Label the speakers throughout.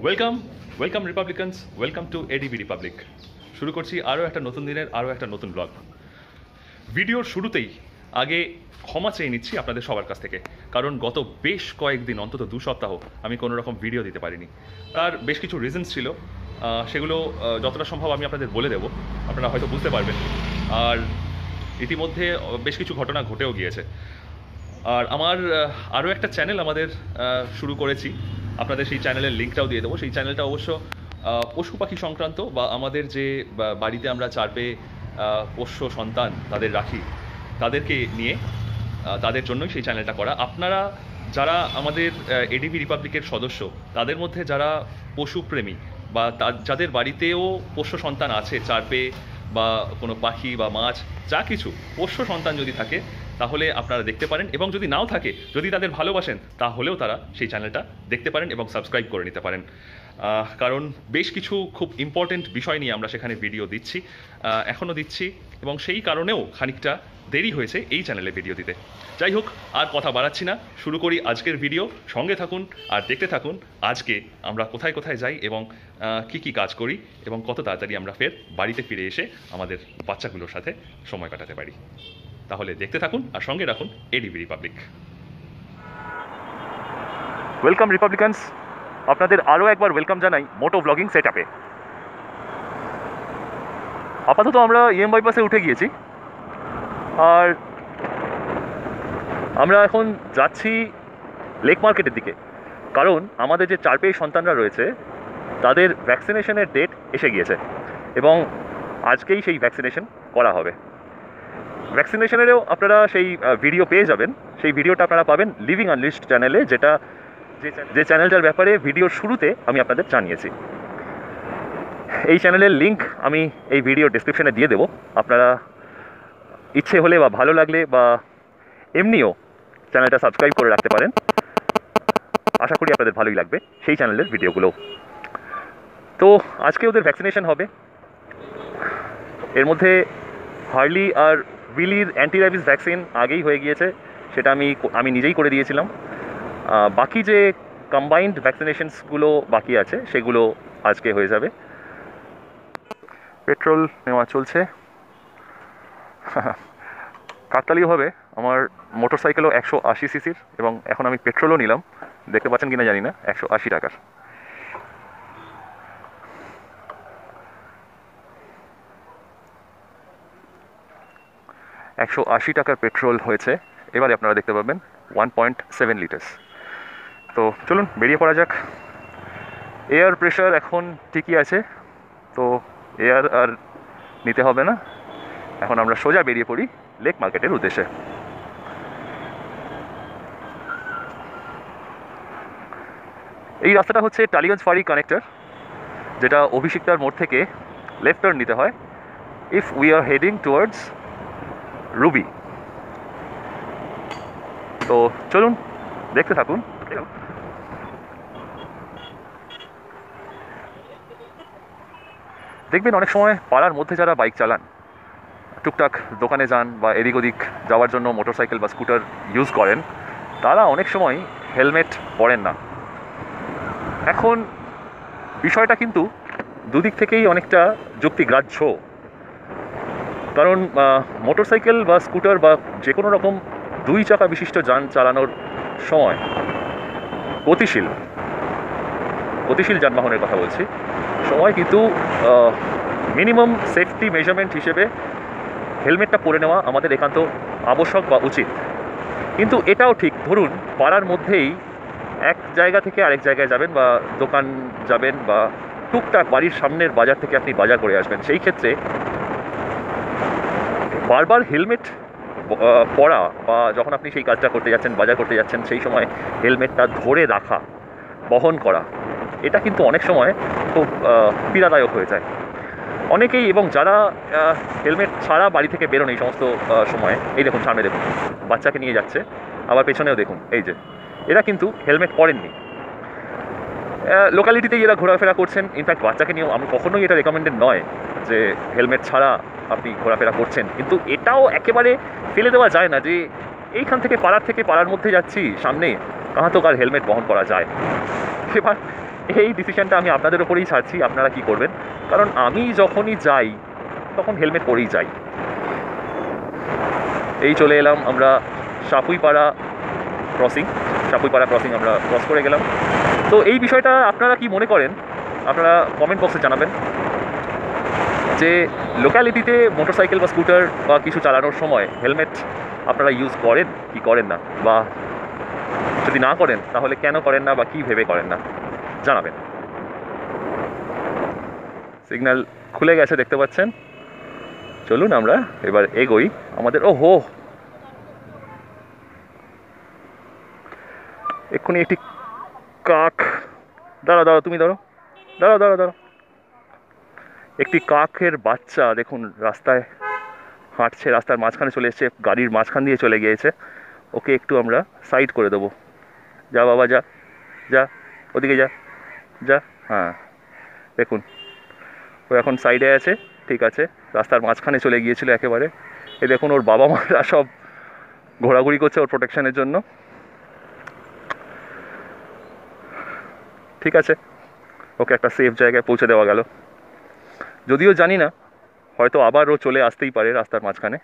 Speaker 1: Welcome welcome republicans, welcome to ADB republic. শুরু করছি আরও একটা নতুন দিনের আরও একটা নতুন ব্লগ। ভিডিওর শুরুতেই আগে ক্ষমা চেয়ে নিচ্ছি আপনাদের সবার কাছ থেকে, কারণ গত বেশ কয়েকদিন অন্তত 2 সপ্তাহ আমি কোনো রকম ভিডিও দিতে পারিনি। তার বেশ কিছু রিজনস ছিল, সেগুলো যতটা সম্ভব আমি আপনাদের বলে দেবো, আপনারা হয়তো বুঝতে পারবেন। আর ইতিমধ্যে বেশ কিছু ঘটনা ঘটেও গিয়েছে। আর আমার আরও একটা চ্যানেল আমাদের শুরু করেছি, আপনাদের সেই চ্যানেলের লিঙ্কটাও দিয়ে দেবো। সেই চ্যানেলটা অবশ্য পশু পাখি সংক্রান্ত, বা আমাদের যে বাড়িতে আমরা চার পেয়ে পোষ্য সন্তান তাদের রাখি, তাদেরকে নিয়ে, তাদের জন্যই সেই চ্যানেলটা করা। আপনারা যারা আমাদের এডিবি রিপাবলিকের সদস্য, তাদের মধ্যে যারা পশুপ্রেমী বা যাদের বাড়িতেও পোষ্য সন্তান আছে, চার পেয়ে বা কোনো পাখি বা মাছ, যা কিছু পোষ্য সন্তান যদি থাকে, তাহলে আপনারা দেখতে পারেন। এবং যদি নাও থাকে, যদি তাদের ভালোবাসেন, তাহলেও তারা সেই চ্যানেলটা দেখতে পারেন এবং সাবস্ক্রাইব করে নিতে পারেন। কারণ বেশ কিছু খুব ইম্পর্টেন্ট বিষয় নিয়ে আমরা সেখানে ভিডিও দিচ্ছি, এখনও দিচ্ছি, এবং সেই কারণেও খানিকটা দেরি হয়েছে এই চ্যানেলে ভিডিও দিতে। যাই হোক, আর কথা বাড়াচ্ছি না, শুরু করি আজকের ভিডিও। সঙ্গে থাকুন আর দেখতে থাকুন আজকে আমরা কোথায় কোথায় যাই এবং কি কি কাজ করি, এবং কত তাড়াতাড়ি আমরা ফের বাড়িতে ফিরে এসে আমাদের বাচ্চাগুলোর সাথে সময় কাটাতে পারি। তাহলে দেখতে থাকুন আর সঙ্গে রাখুন এডিবি রিপাবলিক। ওয়েলকাম রিপাবলিকানস, আপনাদের আরও একবার ওয়েলকাম জানাই মোটো ব্লগিং সেট আপে। আপাতত আমরা ইএম বাইপাসে উঠে গিয়েছি, আর আমরা এখন যাচ্ছি লেক মার্কেটের দিকে। কারণ আমাদের যে চার পেয়ে সন্তানরা রয়েছে, তাদের ভ্যাকসিনেশনের ডেট এসে গিয়েছে এবং আজকেই সেই ভ্যাকসিনেশন করা হবে। ভ্যাকসিনেশনেরও আপনারা সেই ভিডিও পেয়ে যাবেন। সেই ভিডিওটা আপনারা পাবেন লিভিং আনলিস্ট চ্যানেলে, যে চ্যানেলটার ব্যাপারে ভিডিওর শুরুতে আমি আপনাদের জানিয়েছি। এই চ্যানেলের লিঙ্ক আমি এই ভিডিও ডেসক্রিপশনে দিয়ে দেবো। আপনারা ইচ্ছে হলে বা ভালো লাগলে বা এমনিও চ্যানেলটা সাবস্ক্রাইব করে রাখতে পারেন। আশা করি আপনাদের ভালোই লাগবে সেই চ্যানেলের ভিডিওগুলো। তো আজকে ওদের ভ্যাকসিনেশন হবে। এর মধ্যে হার্লি আর উইলির অ্যান্টি র্যাবিস ভ্যাকসিন আগেই হয়ে গিয়েছে, সেটা আমি নিজেই করে দিয়েছিলাম। বাকি যে কম্বাইন্ড ভ্যাকসিনেশনসগুলো বাকি আছে, সেগুলো আজকে হয়ে যাবে। পেট্রোল নেওয়া চলছে। কাকতালীয়ভাবে আমার মোটর সাইকেলও 180 সিসির, এবং এখন আমি পেট্রোলও নিলাম, দেখতে পাচ্ছেন কিনা জানি না, 180 টাকার। $180 পেট্রোল হয়েছে। এবারে আপনারা দেখতে পাবেন 1.7 লিটার্স। তো চলুন বেরিয়ে পড়া যাক। এয়ার প্রেশার এখন ঠিকই আছে, তো এয়ার আর নিতে হবে না। এখন আমরা সোজা বেরিয়ে পড়ি লেক মার্কেটের উদ্দেশ্যে। এই রাস্তাটা হচ্ছে টালিগঞ্জ ফাঁড়ি কানেক্টর, যেটা অভিষিক্তার মোড় থেকে লেফট টার্ন নিতে হয় if we are heading towards Ruby. তো চলুন দেখতে থাকুন। দেখবেন অনেক সময় পাড়ার মধ্যে যারা বাইক চালান, টুকটাক দোকানে যান বা এদিক ওদিক যাওয়ার জন্য মোটরসাইকেল বা স্কুটার ইউজ করেন, তারা অনেক সময় হেলমেট পরেন না। এখন বিষয়টা কিন্তু দুদিক থেকেই অনেকটা যুক্তিগ্রাহ্য। কারণ মোটরসাইকেল বা স্কুটার বা যে কোনো রকম 2 চাকা বিশিষ্ট যান চালানোর সময় গতিশীল যানবাহনের কথা বলছি, সময় কিন্তু মিনিমাম সেফটি মেজারমেন্ট হিসেবে হেলমেটটা পরে নেওয়া আমাদের একান্ত আবশ্যক বা উচিত। কিন্তু এটাও ঠিক, ধরুন পাড়ার মধ্যেই এক জায়গা থেকে আরেক জায়গায় যাবেন, বা দোকান যাবেন, বা টুকটাক বাড়ির সামনের বাজার থেকে আপনি বাজার করে আসবেন, সেই ক্ষেত্রে বারবার হেলমেট পরা, বা যখন আপনি সেই কাজটা করতে যাচ্ছেন, বাজার করতে যাচ্ছেন, সেই সময় হেলমেটটা ধরে রাখা, বহন করা, এটা কিন্তু অনেক সময় খুব পীড়াদায়ক হয়ে যায় অনেকেই। এবং যারা হেলমেট ছাড়া বাড়ি থেকে বেরোন এই সমস্ত সময়, এই দেখুন সামনে দেখুন বাচ্চাকে নিয়ে যাচ্ছে, আবার পেছনেও দেখুন, এই যে এরা কিন্তু হেলমেট পরেননি। লোকালিটিতেই এরা ঘোরাফেরা করছেন। ইনফ্যাক্ট বাচ্চাকে নিয়েও আমি কখনোই এটা রেকমেন্ডেড নয় যে হেলমেট ছাড়া আপনি ঘোরাফেরা করছেন, কিন্তু এটাও একেবারে ফেলে দেওয়া যায় না যে এইখান থেকে পাড়ার মধ্যে যাচ্ছি সামনে, কাহা তো কার হেলমেট বহন করা যায়। এবার এই ডিসিশনটা আমি আপনাদের ওপরেই ছাড়ছি, আপনারা কি করবেন। কারণ আমি যখনই যাই তখন হেলমেট পরেই যাই। এই চলে এলাম আমরা সাপুইপাড়া ক্রসিং আমরা ক্রস করে গেলাম। তো এই বিষয়টা আপনারা কি মনে করেন, আপনারা কমেন্ট বক্সে জানাবেন যে লোকালিটিতে মোটরসাইকেল বা স্কুটার বা কিছু চালানোর সময় হেলমেট আপনারা ইউজ করেন কি করেন না, বা যদি না করেন তাহলে কেন করেন না বা কী ভেবে করেন না জানাবেন। সিগন্যাল খুলে গেছে দেখতে পাচ্ছেন। চলুন আমরা এবার এগোই আমাদের। ও হো, এক্ষুনি একটি কাক, দাঁড়া তুমি দাঁড়া। একটি কাকের বাচ্চা দেখুন রাস্তায় হাঁটছে, রাস্তার মাঝখানে চলে এসছে, গাড়ির মাঝখান দিয়ে চলে গিয়েছে। ওকে একটু আমরা সাইড করে দেবো। যা বাবা যা ওদিকে যা। হ্যাঁ দেখুন ও এখন সাইডে আছে, ঠিক আছে, রাস্তার মাঝখানে চলে গিয়েছিল একেবারে। এ দেখুন ওর বাবা মারা সব ঘোরাঘুরি করছে ওর প্রোটেকশনের জন্য। ঠিক আছে, ওকে একটা সেফ জায়গায় পৌঁছে দেওয়া গেল। যদিও জানি না, হয়তো আবার ও চলে আসতেই পারে রাস্তার মাঝখানে।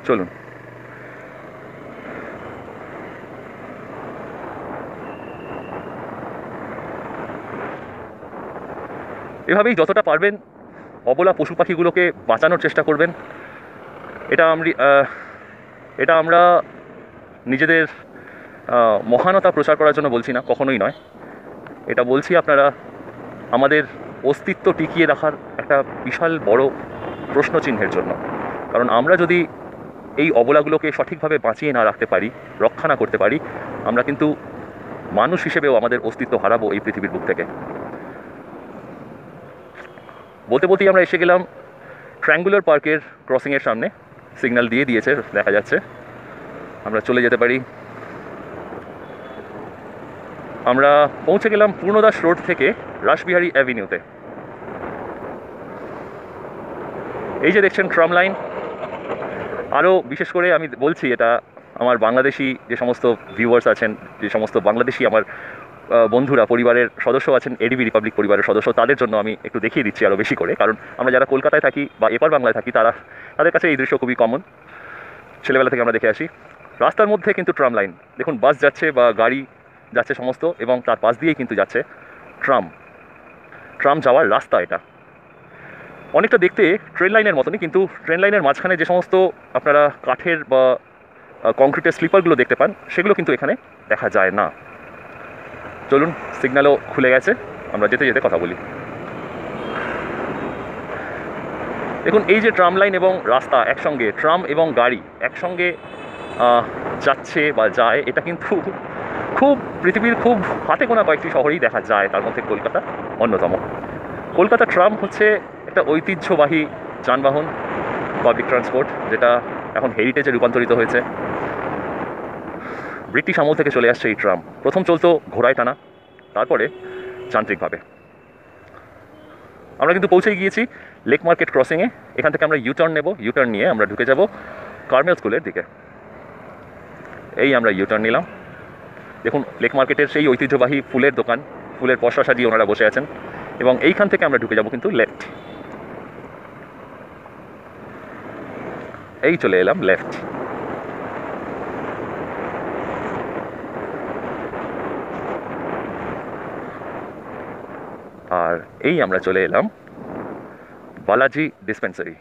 Speaker 1: চলুন এভাবেই যতটা পারবেন অবলা পশু পাখিগুলোকে বাঁচানোর চেষ্টা করবেন। এটা আমরা নিজেদের মহানতা প্রচার করার জন্য বলছি না, কখনোই নয়। এটা বলছি আপনারা আমাদের অস্তিত্ব টিকিয়ে রাখার একটা বিশাল বড় প্রশ্নচিহ্নের জন্য। কারণ আমরা যদি এই অবলাগুলোকে সঠিকভাবে বাঁচিয়ে না রাখতে পারি, রক্ষা না করতে পারি, আমরা কিন্তু মানুষ হিসেবেও আমাদের অস্তিত্ব হারাবো এই পৃথিবীর বুক থেকে। বলতেই আমরা এসে গেলাম ট্রায়াঙ্গুলার পার্কের ক্রসিংয়ের সামনে। সিগন্যাল দিয়ে দিয়েছে, দেখা যাচ্ছে আমরা চলে যেতে পারি। আমরা পৌঁছে গেলাম পূর্ণদাস রোড থেকে রাসবিহারী অ্যাভিনিউতে। এই যে দেখছেন ট্রাম লাইন। আরও বিশেষ করে আমি বলছি, এটা আমার বাংলাদেশি যে সমস্ত ভিউয়ার্স আছেন, যে সমস্ত বাংলাদেশি আমার বন্ধুরা, পরিবারের সদস্য আছেন, এডিবি রিপাবলিক পরিবারের সদস্য, তাদের জন্য আমি একটু দেখিয়ে দিচ্ছি আরও বেশি করে। কারণ আমরা যারা কলকাতায় থাকি বা এপার বাংলায় থাকি, তাদের কাছে এই দৃশ্য খুবই কমন, ছেলেবেলা থেকে আমরা দেখে আসি। রাস্তার মধ্যে কিন্তু ট্রাম লাইন দেখুন, বাস যাচ্ছে বা গাড়ি যাচ্ছে সমস্ত, এবং তার পাশ দিয়েই কিন্তু যাচ্ছে ট্রাম যাওয়ার রাস্তা। এটা অনেকটা দেখতে ট্রেন লাইনের মতনই, কিন্তু ট্রেন লাইনের মাঝখানে যে সমস্ত আপনারা কাঠের বা কংক্রিটের স্লিপারগুলো দেখতে পান, সেগুলো কিন্তু এখানে দেখা যায় না। চলুন, সিগন্যালও খুলে গেছে, আমরা যেতে যেতে কথা বলি। দেখুন এই যে ট্রাম লাইন এবং রাস্তা একসঙ্গে, ট্রাম এবং গাড়ি একসঙ্গে যাচ্ছে বা যায়, এটা কিন্তু খুব পৃথিবীর খুব হাতে গোনা কয়েকটি শহরেই দেখা যায়, তার মধ্যে কলকাতা অন্যতম। কলকাতা ট্রাম হচ্ছে একটা ঐতিহ্যবাহী যানবাহন, পাবলিক ট্রান্সপোর্ট, যেটা এখন হেরিটেজে রূপান্তরিত হয়েছে। ব্রিটিশ আমল থেকে চলে আসছে এই ট্রাম। প্রথম চলতো ঘোড়ায় টানা, তারপরে যান্ত্রিকভাবে। আমরা কিন্তু পৌঁছে গিয়েছি লেক মার্কেট ক্রসিংয়ে। এখান থেকে আমরা ইউটার্ন নেব, ইউটার্ন নিয়ে আমরা ঢুকে যাব কার্মেল স্কুলের দিকে। এই আমরা ইউটার্ন নিলাম। দেখুন লেক মার্কেটের সেই ঐতিহ্যবাহী ফুলের দোকান, ফুলের পসরা সাজিয়ে ওনারা বসে আছেন, এবং এইখান থেকে আমরা ঢুকে যাব কিন্তু লেফট। এই চলে এলাম লেফট। আর এই আমরা চলে এলাম Balaji dispensary,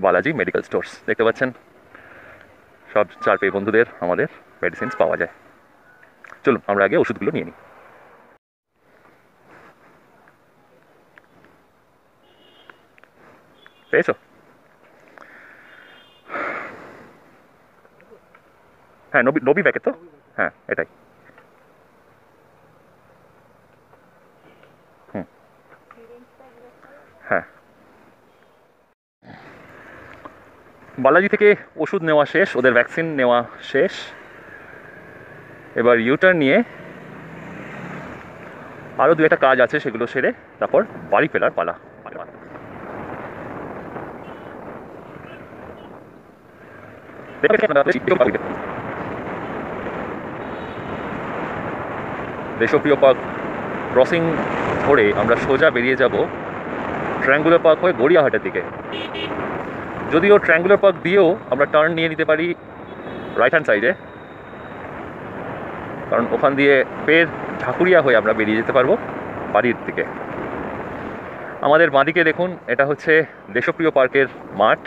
Speaker 1: Balaji medical stores. দেখতে পাচ্ছেন সব 4 পেয়ে বন্ধুদের আমাদের মেডিসিনস পাওয়া যায়। চলুন আমরা আগে ওষুধগুলো নিয়ে নিই। পেয়েছো? হ্যাঁ, নবী প্যাকেট তো? হ্যাঁ এটাই। হ্যাঁ, বালাজি থেকে ওষুধ নেওয়া শেষ, ওদের ভ্যাকসিন নেওয়া শেষ। এবার ইউটার্ন নিয়ে আরও 2-একটা কাজ আছে, সেগুলো সেরে তারপর বাড়ি ফেরার পালা। দেশপ্রিয় পার্ক ক্রসিং ধরে আমরা সোজা বেরিয়ে যাব ট্রায়াঙ্গুলার পার্ক হয়ে গড়িয়াহাটের দিকে। যদিও ট্রায়াঙ্গুলার পার্ক দিয়েও আমরা টার্ন নিয়ে নিতে পারি রাইট হ্যান্ড সাইডে, কারণ ওখান দিয়ে ফের ঢাকুরিয়া হয়ে আমরা বেরিয়ে যেতে পারবো বাড়ির দিকে। আমাদের বাঁদিকে দেখুন, এটা হচ্ছে দেশপ্রিয় পার্কের মাঠ,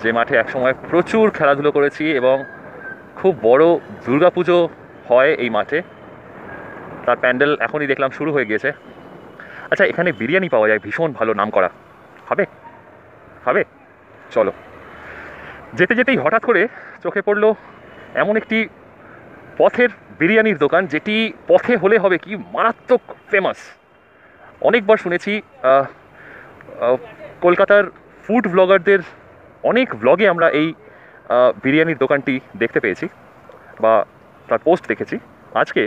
Speaker 1: যে মাঠে একসময় প্রচুর খেলাধুলো করেছি এবং খুব বড় দুর্গাপুজো হয় এই মাঠে। তার প্যান্ডেল এখনই দেখলাম শুরু হয়ে গিয়েছে। আচ্ছা, এখানে বিরিয়ানি পাওয়া যায়, ভীষণ ভালো নাম করা। খাবে খাবে? চলো। যেতে যেতেই হঠাৎ করে চোখে পড়লো এমন একটি পথের বিরিয়ানির দোকান, যেটি পথে হলে হবে কি মারাত্মক ফেমাস। অনেকবার শুনেছি, কলকাতার ফুড ব্লগারদের অনেক ব্লগে আমরা এই বিরিয়ানির দোকানটি দেখতে পেয়েছি বা তার পোস্ট দেখেছি। আজকে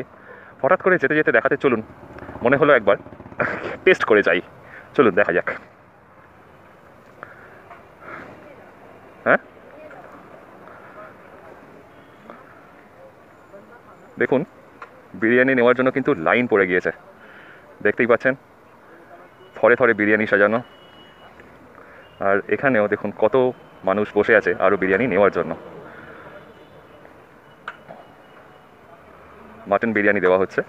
Speaker 1: হঠাৎ করে যেতে যেতে দেখাতে চলুন, মনে হলো একবার টেস্ট করে যাই। চলুন দেখা যাক। হ্যাঁ, দেখুন বিরিয়ানি নেওয়ার জন্য কিন্তু লাইন পড়ে গিয়েছে, দেখতেই পাচ্ছেন থরে থরে বিরিয়ানি সাজানো। আর এখানেও দেখুন কত মানুষ বসে আছে আরও বিরিয়ানি নেওয়ার জন্য। মাটন বিরিয়ানি দেওয়া হচ্ছে।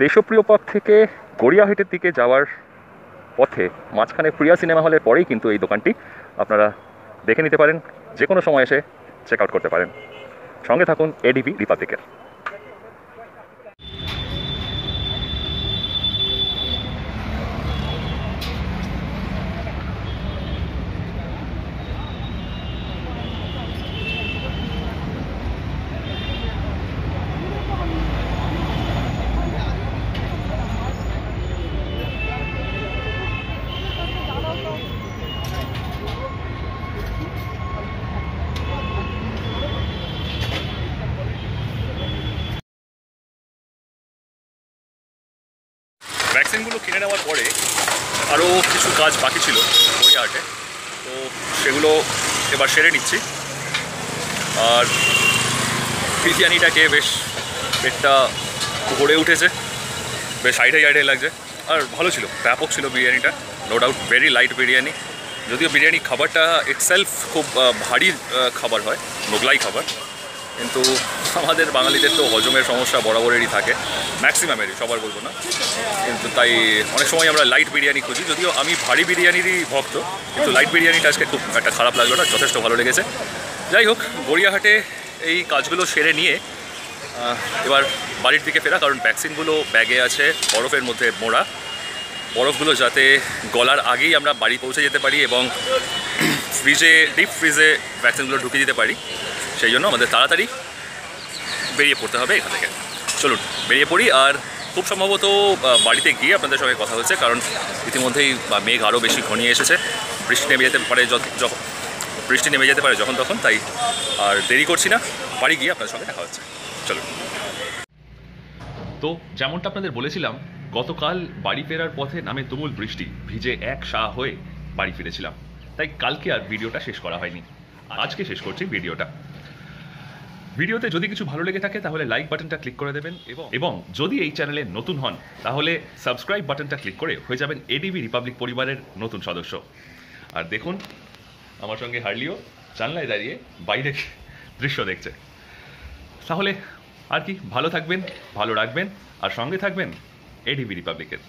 Speaker 1: দেশপ্রিয় পার্ক থেকে গড়িয়াহাটের দিকে যাওয়ার পথে মাঝখানে প্রিয়া সিনেমা হলের পরেই কিন্তু এই দোকানটি আপনারা দেখে নিতে পারেন, যে কোনো সময় এসে চেক আউট করতে পারেন। সঙ্গে থাকুন এডিবি রিপাবলিকের। ভ্যাকসিনগুলো কিনে নেওয়ার পরে আরও কিছু কাজ বাকি ছিল গড়িয়াহাটে, তো সেগুলো এবার সেরে নিচ্ছি। আর বিরিয়ানিটাকে বেশ পেটটা ভরে উঠেছে, বেশ হাইডাই হাইডাই লাগছে। আর ভালো ছিল, ব্যাপক ছিল বিরিয়ানিটা, no doubt very light biryani. যদিও বিরিয়ানি খাবারটা ইটসেলফ খুব ভারী খাবার হয়, মোগলাই খাবার, কিন্তু আমাদের বাঙালিদের তো হজমের সমস্যা বরাবরেরই থাকে, ম্যাক্সিমামেরই, সবার বলবো না, কিন্তু তাই অনেক সময় আমরা লাইট বিরিয়ানি খুঁজি। যদিও আমি ভারী বিরিয়ানিরই ভক্ত, কিন্তু লাইট বিরিয়ানিটা আজকে খুব একটা খারাপ লাগলো না, যথেষ্ট ভালো লেগেছে। যাই হোক, গড়িয়াহাটে এই কাজগুলো সেরে নিয়ে এবার বাড়ির দিকে ফেরা, কারণ ভ্যাকসিনগুলো ব্যাগে আছে বরফের মধ্যে মোড়া। বরফগুলো যাতে গলার আগেই আমরা বাড়ি পৌঁছে যেতে পারি এবং ফ্রিজে, ডিপ ফ্রিজে ভ্যাকসিনগুলো ঢুকিয়ে দিতে পারি, সেই জন্য আমাদের তাড়াতাড়ি বেরিয়ে পড়তে হবে এখান থেকে। চলুন বেরিয়ে পড়ি। আর খুব সম্ভবত বাড়িতে গিয়ে আপনাদের সঙ্গে কথা হচ্ছে, কারণ ইতিমধ্যেই মেঘ আরও বেশি ঘনিয়ে এসেছে, বৃষ্টি নেমে যেতে পারে যখন তখন। তাই আর দেরি করছি না, বাড়ি গিয়ে আপনাদের সঙ্গে দেখা হচ্ছে। চলুন। তো যেমনটা আপনাদের বলেছিলাম, গতকাল বাড়ি ফেরার পথে নামে তুমুল বৃষ্টি, ভিজে এক সা হয়ে বাড়ি ফিরেছিলাম। তাই কালকে আর ভিডিওটা শেষ করা হয়নি, আজকে শেষ করছি ভিডিওটা। ভিডিওতে যদি কিছু ভালো লেগে থাকে তাহলে লাইক বাটনটা ক্লিক করে দেবেন, এবং যদি এই চ্যানেলে নতুন হন তাহলে সাবস্ক্রাইব বাটনটা ক্লিক করে হয়ে যাবেন এডিবি রিপাবলিক পরিবারের নতুন সদস্য। আর দেখুন, আমার সঙ্গে হার্লিও জানলায় দাঁড়িয়ে বাইরে দৃশ্য দেখছে। তাহলে আর কি, ভালো থাকবেন, ভালো রাখবেন, আর সঙ্গে থাকবেন এডিবি রিপাবলিকের।